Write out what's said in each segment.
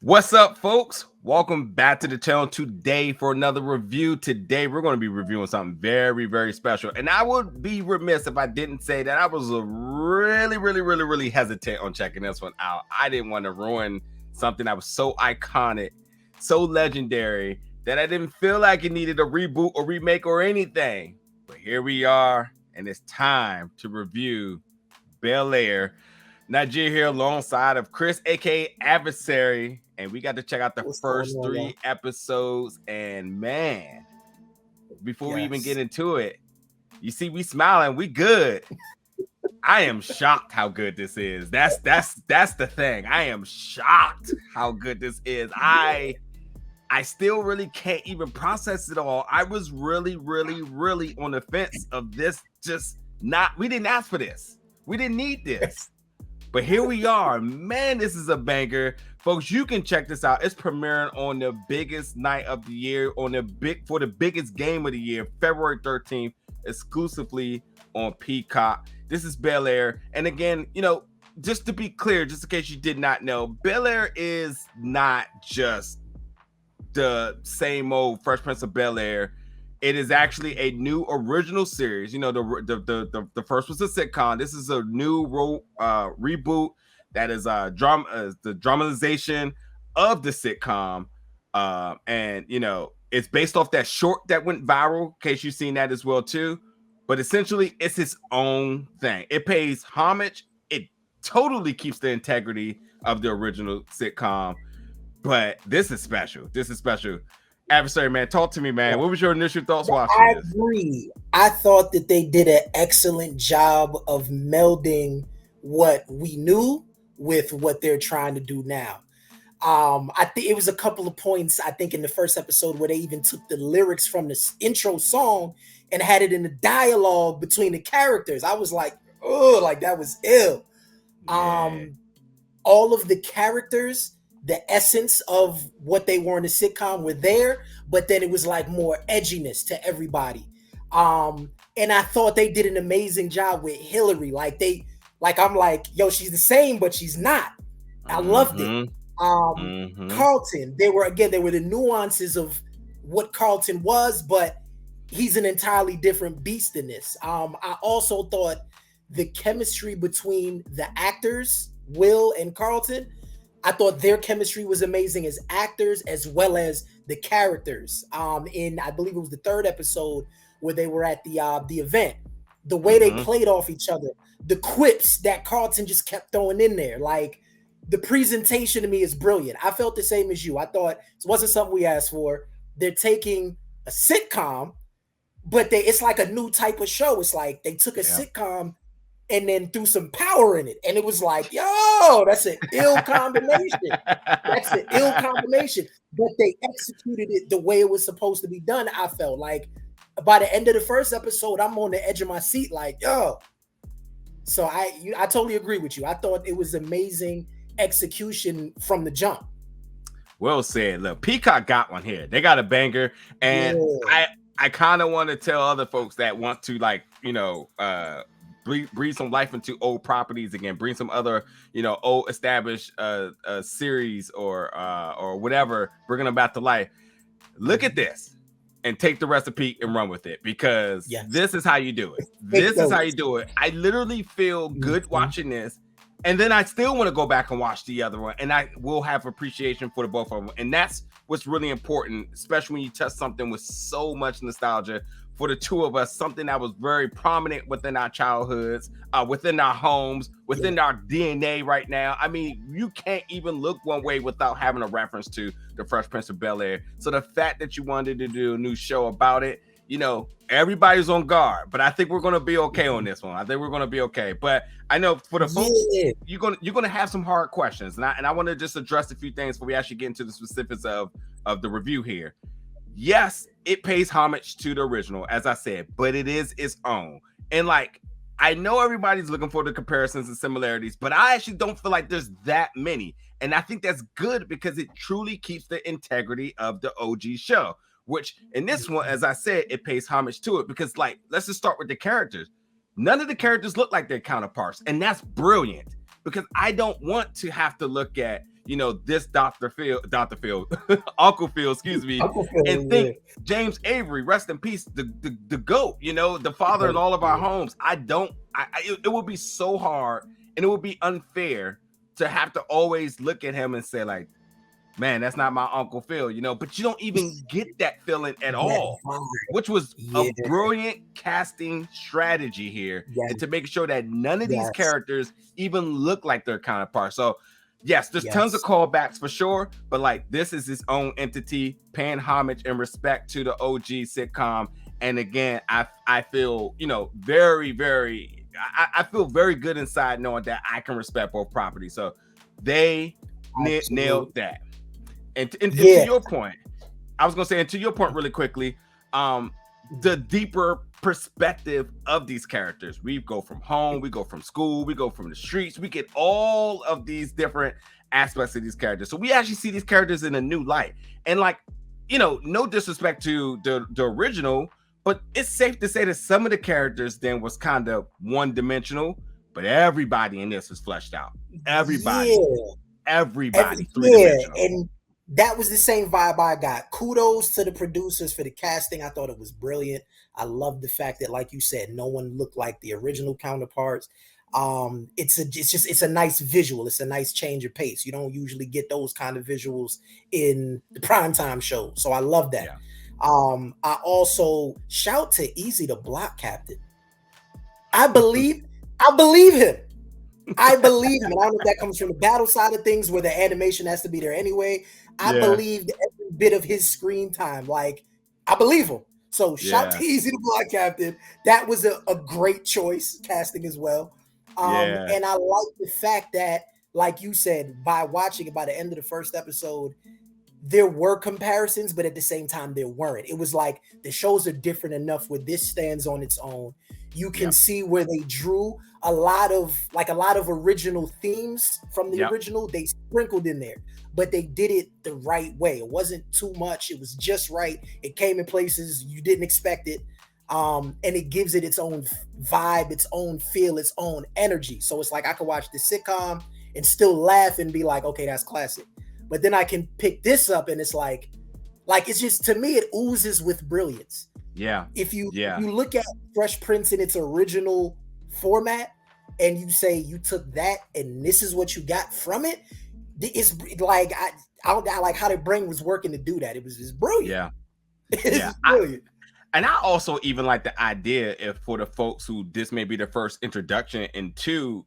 What's up, folks? Welcome back to the channel today for another review. Today, we're going to be reviewing something very, very special. And I would be remiss if I didn't say that I was really hesitant on checking this one out. I didn't want to ruin something that was so iconic, so legendary, that I didn't feel like it needed a reboot or remake or anything. But here we are, and it's time to review Bel-Air. Nigeria here alongside of Chris, aka Adversary, and we got to check out the first three episodes. And man, before we even get into it, you see we smiling, we good. I am shocked how good this is. That's the thing. I am shocked how good this is. I still really can't even process it all. I was really on the fence of this. We didn't ask for this. We didn't need this. But here we are. Man, this is a banger. Folks, you can check this out. It's premiering on the biggest night of the year, for the biggest game of the year, February 13th, exclusively on Peacock. This is Bel-Air. And again, just to be clear, just in case you did not know, Bel-Air is not just the same old Fresh Prince of Bel-Air. It is actually a new original series. The first was a sitcom. This is a new reboot that is the dramatization of the sitcom. And it's based off that short that went viral, in case you've seen that as well too. But essentially, it's its own thing. It pays homage. It totally keeps the integrity of the original sitcom. But this is special. Adversary, man, talk to me, man. What was your initial thoughts watching this? I agree. I thought that they did an excellent job of melding what we knew with what they're trying to do now. I think it was a couple of points, I think, in the first episode where they even took the lyrics from the intro song and had it in the dialogue between the characters. I was like, oh, like that was ill. Yeah. All of the characters, the essence of what they were in the sitcom were there, but then it was like more edginess to everybody. And I thought they did an amazing job with Hillary. I'm like, yo, she's the same, but she's not. I loved it. Carlton, they were the nuances of what Carlton was, but he's an entirely different beast in this. I also thought the chemistry between the actors, Will and Carlton, I thought their chemistry was amazing as actors as well as the characters. In I believe it was the third episode where they were at the event, the way they played off each other, the quips that Carlton just kept throwing in there, like the presentation to me is brilliant. I felt the same as you. I thought it wasn't something we asked for. They're taking a sitcom, but it's like a new type of show. It's like they took a sitcom and then threw some power in it. And it was like, yo, that's an ill combination. But they executed it the way it was supposed to be done. I felt like by the end of the first episode, I'm on the edge of my seat like, yo. So I totally agree with you. I thought it was amazing execution from the jump. Well said. Look, Peacock got one here. They got a banger. And I kind of want to tell other folks that want to breathe some life into old properties again, bring some other old established series or whatever, bringing them back to life. Look at this and take the recipe and run with it, because this is how you do it. This is how you do it. I literally feel good watching this, and then I still want to go back and watch the other one, and I will have appreciation for the both of them. And that's what's really important, especially when you touch something with so much nostalgia for the two of us, something that was very prominent within our childhoods, within our homes, within our DNA right now. I mean, you can't even look one way without having a reference to the Fresh Prince of Bel-Air. So the fact that you wanted to do a new show about it, everybody's on guard, but I think we're going to be okay on this one. I think we're going to be okay. But I know for the folks, you're going to have some hard questions. And I want to just address a few things before we actually get into the specifics of the review here. Yes, it pays homage to the original, as I said, but it is its own. And I know everybody's looking for the comparisons and similarities, but I actually don't feel like there's that many. And I think that's good because it truly keeps the integrity of the OG show, which in this one, as I said, it pays homage to it because let's just start with the characters. None of the characters look like their counterparts. And that's brilliant because I don't want to have to look at, this Dr. Phil, Uncle Phil, excuse me, Uncle Phil, and yeah. think James Avery, rest in peace, the GOAT, the father in all of our homes. It would be so hard, and it would be unfair to have to always look at him and say, like, man, that's not my Uncle Phil, but you don't even get that feeling at That all, vibe. which was a Yeah. brilliant casting strategy here, Yes. and to make sure that none of these Yes. characters even look like their counterparts. So yes, there's tons of Yes. callbacks for sure, but like this is its own entity, paying homage and respect to the OG sitcom. And again, I feel, very, very, I feel very good inside knowing that I can respect both properties. So they Absolutely. nailed that. And to Yeah. your point, I was gonna say, and to your point really quickly, the deeper perspective of these characters. We go from home, we go from school, we go from the streets, we get all of these different aspects of these characters. So we actually see these characters in a new light. And like, no disrespect to the original, but it's safe to say that some of the characters then was kind of one-dimensional, but everybody in this was fleshed out. Everybody. Yeah. Everybody Yeah, three-dimensional. and that was the same vibe I got. Kudos to the producers for the casting. I thought it was brilliant. I love the fact that, like you said, no one looked like the original counterparts. It's a nice visual. It's a nice change of pace. You don't usually get those kind of visuals in the primetime show. So I love that. Yeah. I also shout to Easy the Block Captain. I believe him. I believe him. And I don't know if that comes from the battle side of things where the animation has to be there anyway. I believed every bit of his screen time. Like, I believe him. So shout to Easy the Block Captain. That was a great choice casting as well. And I like the fact that, like you said, by watching it by the end of the first episode, there were comparisons, but at the same time, there weren't. It was like the shows are different enough where this stands on its own. You can see where they drew a lot of original themes from the original. They sprinkled in there, but they did it the right way. It wasn't too much. It was just right. It came in places you didn't expect it. And it gives it its own vibe, its own feel, its own energy. So it's like I could watch the sitcom and still laugh and be like, okay, that's classic. But then I can pick this up and it's like it's just, to me, it oozes with brilliance. Yeah. If you look at Fresh Prince in its original format and you say you took that and this is what you got from it, it's like I like how their brain was working to do that. It was just brilliant. Yeah. It's brilliant. And I also even like the idea, if for the folks who this may be their first introduction into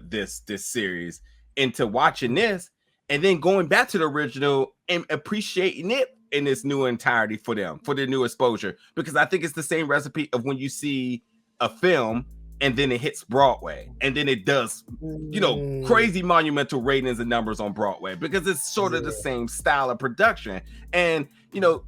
this series, into watching this and then going back to the original and appreciating it in its new entirety for them, for their new exposure. Because I think it's the same recipe of when you see a film and then it hits Broadway and then it does, crazy monumental ratings and numbers on Broadway, because it's sort of the same style of production. And,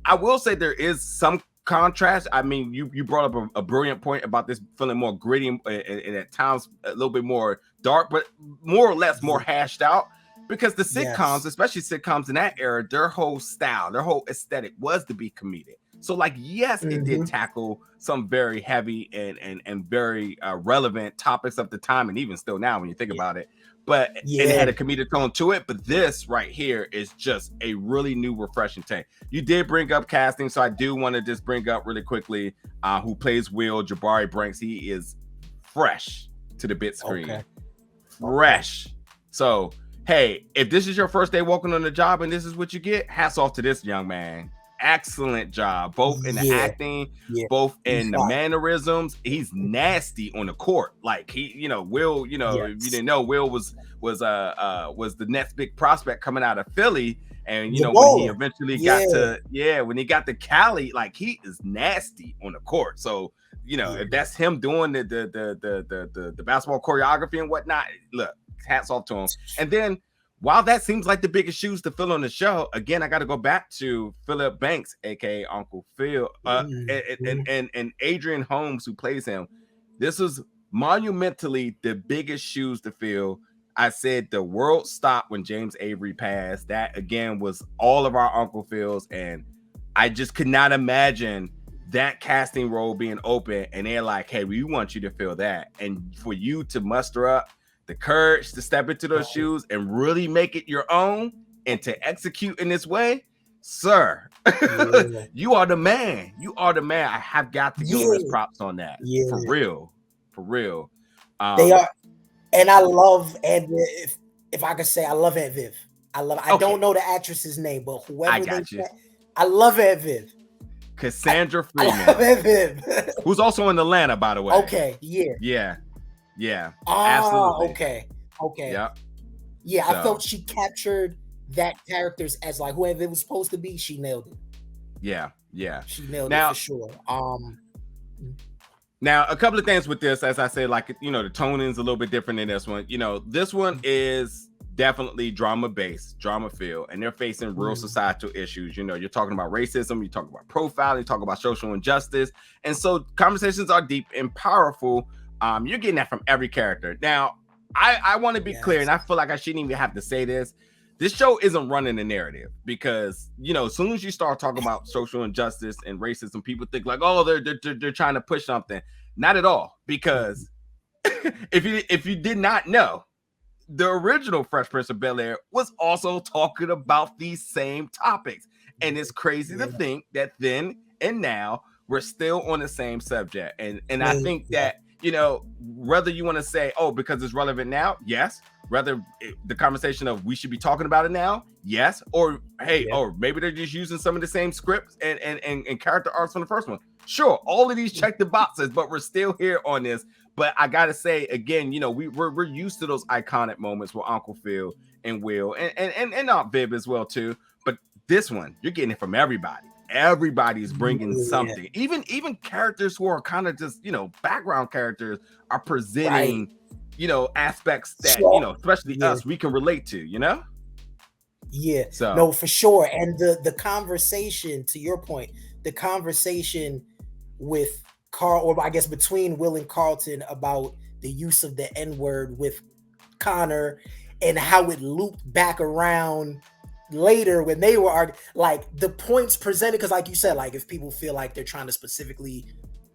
I will say there is some contrast. I mean, you brought up a brilliant point about this feeling more gritty and at times a little bit more dark, but more or less more hashed out. Because the sitcoms, especially sitcoms in that era, their whole style, their whole aesthetic was to be comedic. So, like, yes, it did tackle some very heavy and very relevant topics of the time, and even still now when you think about it. But and it had a comedic tone to it. But this right here is just a really new, refreshing take. You did bring up casting, so I do want to just bring up really quickly who plays Will, Jabari Branks. He is fresh to the big screen. Fresh. So, hey, if this is your first day walking on the job and this is what you get, hats off to this young man. Excellent job, both in the acting, both in the mannerisms. He's nasty on the court. Like he, Will, if you didn't know, Will was the next big prospect coming out of Philly. And when he eventually got to Cali, like he is nasty on the court. So if that's him doing the basketball choreography and whatnot, look, hats off to him. And then, while that seems like the biggest shoes to fill on the show, again, I got to go back to Philip Banks, aka Uncle Phil, and Adrian Holmes, who plays him. This was monumentally the biggest shoes to fill. I said the world stopped when James Avery passed. That again was all of our Uncle Phils, and I just could not imagine that casting role being open, and they're like, "Hey, we want you to fill that," and for you to muster up the courage to step into those shoes and really make it your own and to execute in this way, sir, you are the man. You are the man. I have got to give him his props on that. For real. For real. They are, and I love Aunt Viv. If I could say, I love Aunt Viv. I don't know the actress's name, but whoever I love Aunt Viv. Cassandra Freeman. I love Aunt Viv. Who's also in Atlanta, by the way. Okay, yeah. Absolutely. Okay. Yep. Yeah, so. I felt she captured that characters as like whoever it was supposed to be. She nailed it. Yeah. She nailed it for sure. Now, a couple of things with this, as I said, like, the toning is a little bit different in this one. This one is definitely drama-based, drama-filled, and they're facing real societal issues. You're talking about racism, you're talking about profiling, you're talking about social injustice. And so conversations are deep and powerful. You're getting that from every character. Now, I want to be clear, and I feel like I shouldn't even have to say this. This show isn't running the narrative because, as soon as you start talking about social injustice and racism, people think like, oh, they're trying to push something. Not at all. Because if you did not know, the original Fresh Prince of Bel-Air was also talking about these same topics. And it's crazy to think that then and now we're still on the same subject. And I think that, whether you want to say, oh, because it's relevant now, yes. Whether the conversation of we should be talking about it now, yes. Or hey, or maybe they're just using some of the same scripts and character arcs from the first one. Sure, all of these check the boxes, but we're still here on this. But I gotta say again, we're used to those iconic moments with Uncle Phil and Will and Aunt Viv as well too. But this one, you're getting it from everybody. Everybody's bringing something. Even characters who are kind of just background characters are presenting aspects that especially us, we can relate to. Yeah, so no, for sure. And the conversation, to your point, the conversation with Carl, or I guess between Will and Carlton about the use of the N-word with Connor and how it looped back around later when they were like the points presented, because like you said, like if people feel like they're trying to specifically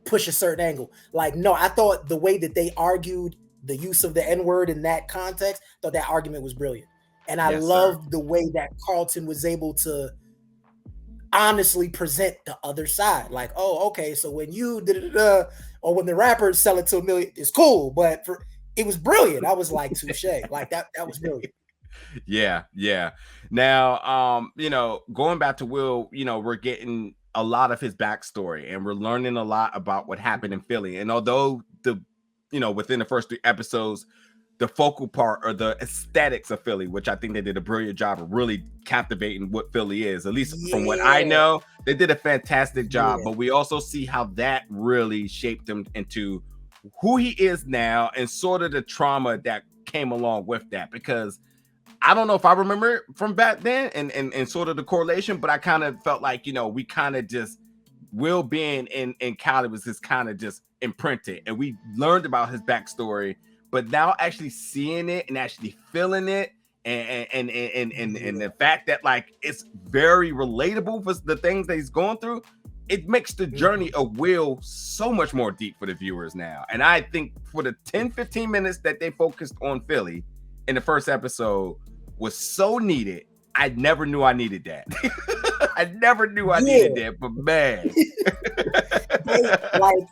push a certain angle, like no, I thought the way that they argued the use of the N-word in that context, thought that argument was brilliant. And I loved the way that Carlton was able to honestly present the other side. Like, oh, okay, so when you or when the rappers sell it to $1 million, it's cool, but it was brilliant. I was like, touche. Like that was brilliant. Yeah. Now, going back to Will, we're getting a lot of his backstory and we're learning a lot about what happened in Philly. And although within the first 3 episodes, the focal part or the aesthetics of Philly, which I think they did a brilliant job of really captivating what Philly is, at least from what I know, they did a fantastic job. But we also see how that really shaped him into who he is now and sort of the trauma that came along with that. Because I don't know if I remember it from back then and sort of the correlation, but I kind of felt like, we kind of just, Will being in Cali was just kind of just imprinted, and we learned about his backstory, but now actually seeing it and actually feeling it and the fact that like it's very relatable for the things that he's going through, it makes the journey of Will so much more deep for the viewers now. And I think for the 10-15 minutes that they focused on Philly in the first episode was so needed. I never knew I needed that. I never knew I needed that, but man. Like,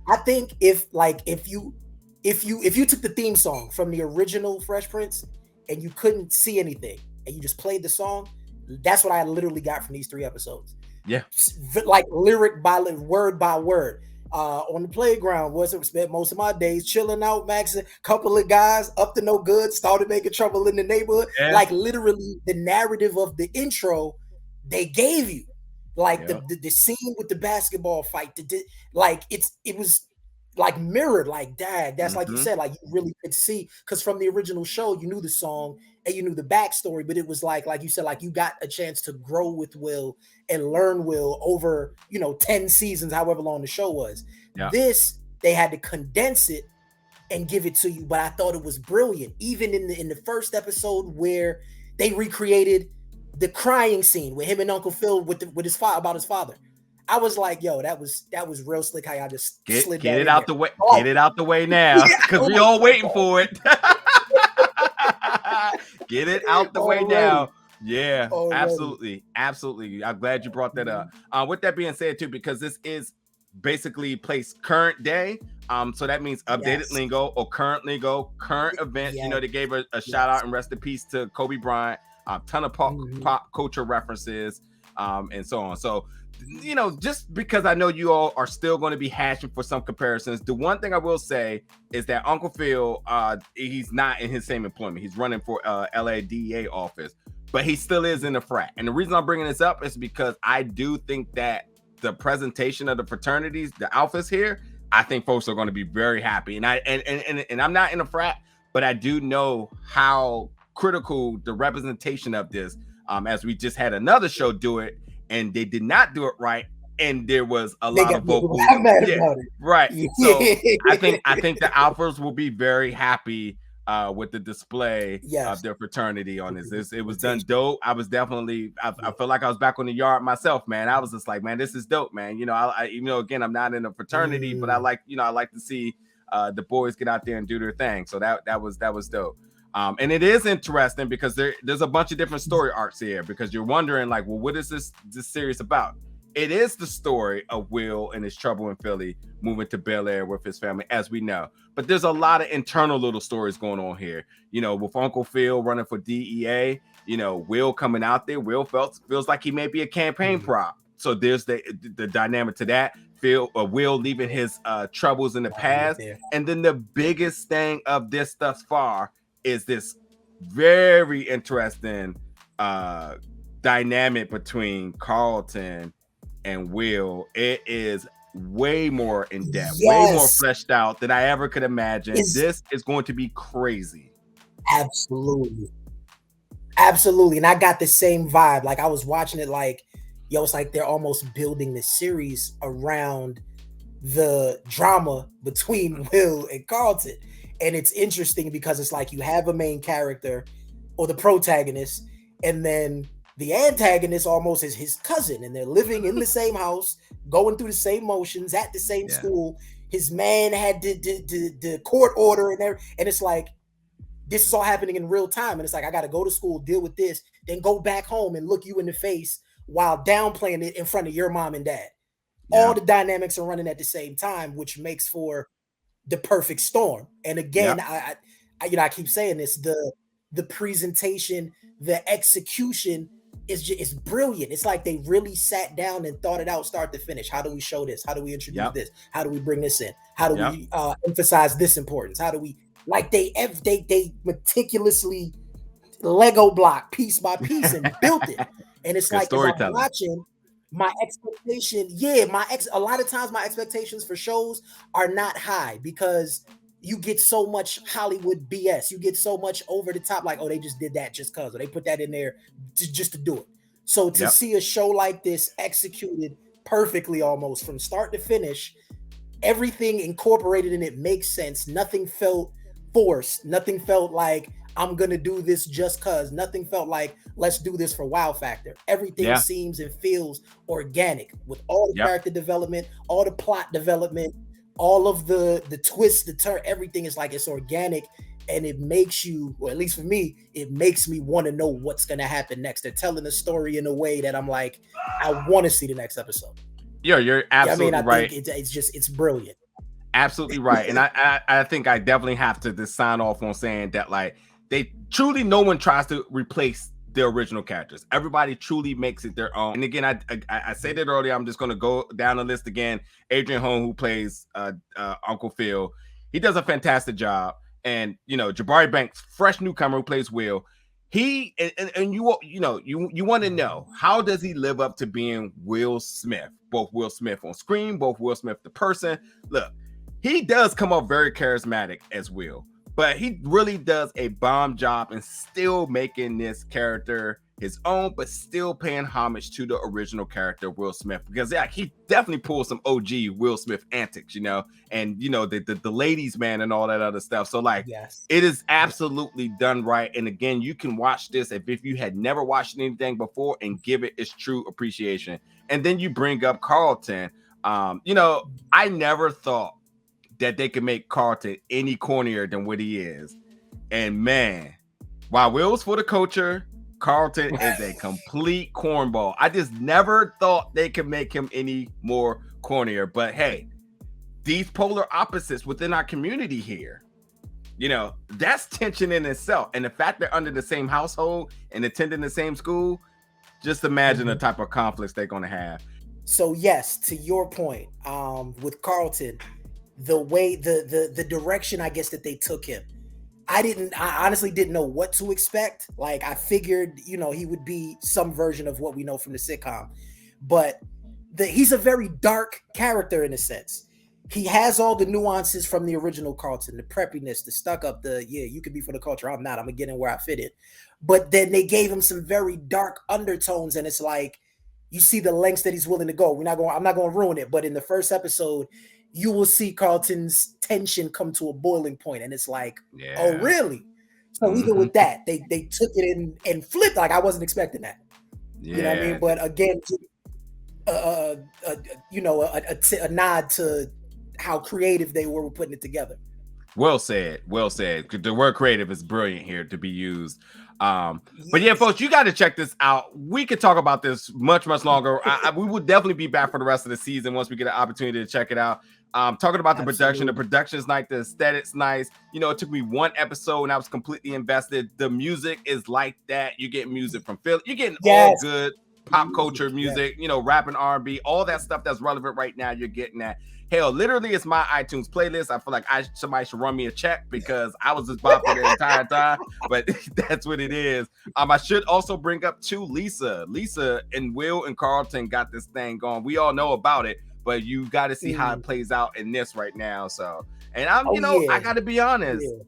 I think if you took the theme song from the original Fresh Prince and you couldn't see anything and you just played the song, that's what I literally got from these 3 episodes. Yeah. Like lyric by word by word. On the playground, spent most of my days chilling out, maxing. Couple of guys up to no good, started making trouble in the neighborhood. Yeah. Like literally the narrative of the intro they gave you. Like the scene with the basketball fight, it was like mirrored, like dad. That's like you said, like you really could see, because from the original show, you knew the song and you knew the backstory, but it was like you said, like you got a chance to grow with Will and learn Will over 10 seasons, however long the show was. Yeah. This, they had to condense it and give it to you, but I thought it was brilliant. Even in the first episode where they recreated the crying scene with him and Uncle Phil with his father, about his father. I was like, yo, that was real slick how y'all just slid get it out the way. Get it out the way now, because we all waiting for it. Get it out the way Already. now. Yeah, Already. absolutely. I'm glad you brought that up. With that being said, too, because this is basically placed current day. So that means updated Yes. lingo or current lingo, current events. Yes. They gave a shout out Yes. and rest in peace to Kobe Bryant. A ton of Mhm. pop culture references, and so on. So, just because I know you all are still going to be hashing for some comparisons, the one thing I will say is that Uncle Phil, he's not in his same employment. He's running for LADA office, but he still is in the frat. And the reason I'm bringing this up is because I do think that the presentation of the fraternities, the alphas here, I think folks are going to be very happy. And I'm not in a frat, but I do know how critical the representation of this. As we just had another show do it, and they did not do it right, and there was a They lot got of vocal, I'm mad yeah, about right. it. So I think Yeah. the alphas will be very happy with the display of Yes. their fraternity on With this. the It was done representation. dope. I was definitely, I Yeah. felt like I was back on the yard myself, man. I was just like, man, this is dope, man. Again, I'm not in a fraternity, but Mm. I like to see the boys get out there and do their thing. So that was dope. And it is interesting because there's a bunch of different story arcs here because you're wondering like, well, what is this series about? It is the story of Will and his trouble in Philly, moving to Bel-Air with his family, as we know. But there's a lot of internal little stories going on here. With Uncle Phil running for DEA, Will coming out there. Will feels like he may be a campaign Mm. prop. So there's the dynamic to that. Will leaving his troubles in the Dynamic past. there. And then the biggest thing of this thus far is this very interesting dynamic between Carlton and Will. It is way more in depth, way more Yes. fleshed out than I ever could imagine. Is This is going to be crazy. absolutely. Absolutely. And I got the same vibe. Like I was watching it like, yo, it's like they're almost building the series around the drama between Will and Carlton. And it's interesting because it's like you have a main character or the protagonist, and then the antagonist almost is his cousin, and they're living in the same house, going through the same motions at the same Yeah. school. His man had the court order and it's like this is all happening in real time. And it's like I got to go to school, deal with this, then go back home and look you in the face while downplaying it in front of your mom and dad. All Yeah. the dynamics are running at the same time, which makes for the perfect storm. And again, Yep. I keep saying this: the presentation, the execution is brilliant. It's like they really sat down and thought it out, start to finish. How do we show this? How do we introduce Yep. this? How do we bring this in? How do Yep. we emphasize this importance? How do we like they meticulously Lego block piece by piece and built it. And it's Good like as I'm storytelling. watching, my expectation, yeah, a lot of times my expectations for shows are not high because you get so much Hollywood BS. You get so much over the top, like, oh, they just did that just cause, or they put that in there just to do it. So to Yep. see a show like this executed perfectly almost from start to finish, everything incorporated in it makes sense. Nothing felt forced. Nothing felt like I'm gonna do this just cause. Nothing felt like let's do this for wow factor. Everything Yeah. seems and feels organic with all the Yep. character development, all the plot development, all of the twists, the turn. Everything is like it's organic, and it makes you, or at least for me, it makes me want to know what's gonna happen next. They're telling the story in a way that I'm like, I want to see the next episode. Yeah, you're Yeah, I mean, absolutely I think right. it's brilliant. Absolutely right. And I think I definitely have to just sign off on saying that like they truly no one tries to replace the original characters. Everybody truly makes it their own. And again, I said it earlier. I'm just gonna go down the list again. Adrian Hone, who plays Uncle Phil, he does a fantastic job. And Jabari Banks, fresh newcomer who plays Will. He and you want to know how does he live up to being Will Smith, both Will Smith on screen, both Will Smith the person. Look, he does come off very charismatic as Will, but he really does a bomb job in still making this character his own, but still paying homage to the original character Will Smith, because yeah, he definitely pulls some OG Will Smith antics, and the ladies man and all that other stuff. So like Yes. it is absolutely done right. And again, you can watch this if you had never watched anything before and give it its true appreciation. And then you bring up Carlton. I never thought that they could make Carlton any cornier than what he is. And man, While Will's for the culture, Carlton is a complete cornball. I just never thought they could make him any more cornier. But hey, these polar opposites within our community here, that's tension in itself. And the fact they're under the same household and attending the same school, just imagine the type of conflicts they're going to have. So yes, to your point, with Carlton, the way the direction I guess that they took him, I honestly didn't know what to expect. Like I figured, he would be some version of what we know from the sitcom, but he's a very dark character in a sense. He has all the nuances from the original Carlton, the preppiness, the stuck up, you could be for the culture. I'm not. I'm gonna get in where I fit in. But then they gave him some very dark undertones, and it's like you see the lengths that he's willing to go. I'm not going to ruin it, but in the first episode, you will see Carlton's tension come to a boiling point, and it's like, oh, really? So even with that, they took it and flipped. Like I wasn't expecting that. Yeah. You know what I mean? But again, a nod to how creative they were with putting it together. Well said. The word creative is brilliant here to be used. But yeah, folks, you got to check this out. We could talk about this much longer. We will definitely be back for the rest of the season once we get an opportunity to check it out. Talking about the production. The production's nice, the aesthetics nice. It took me one episode and I was completely invested. The music is like that. You get music from Phil. You're getting all good pop culture music, rap and R&B, all that stuff that's relevant right now. You're getting that. Hell, literally, it's my iTunes playlist. I feel like somebody should run me a check because I was just bopping the entire time. But that's what it is. I should also bring up too, Lisa and Will and Carlton got this thing going. We all know about it, but you got to see how it plays out in this right now. So, and I got to be honest. Yeah.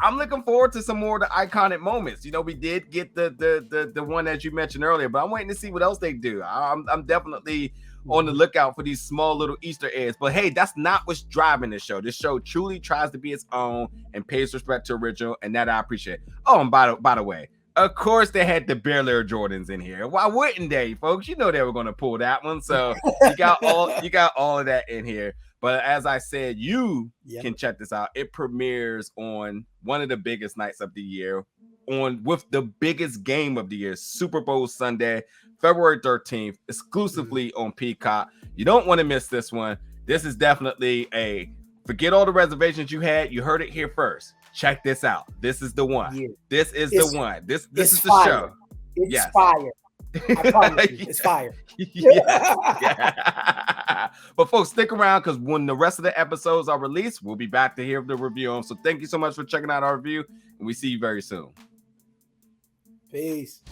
I'm looking forward to some more of the iconic moments. We did get the one that you mentioned earlier, but I'm waiting to see what else they do. I'm definitely on the lookout for these small little Easter eggs. But hey, that's not what's driving this show. This show truly tries to be its own and pays respect to original, and that I appreciate. Oh, and by the way, of course they had the Bel-Air Jordans in here. Why wouldn't they, folks? They were going to pull that one. So you got all of that in here. But as I said, you can check this out. It premieres on one of the biggest nights of the year, with the biggest game of the year, Super Bowl Sunday, February 13th, exclusively on Peacock. You don't want to miss this one. This is definitely forget all the reservations you had. You heard it here first. Check this out. This is the one. Yeah. This is the one. This is the show. It's fire. I promise you, it's fire. Yeah. But folks, stick around because when the rest of the episodes are released, we'll be back to hear the review on. So thank you so much for checking out our review, and we see you very soon. Peace.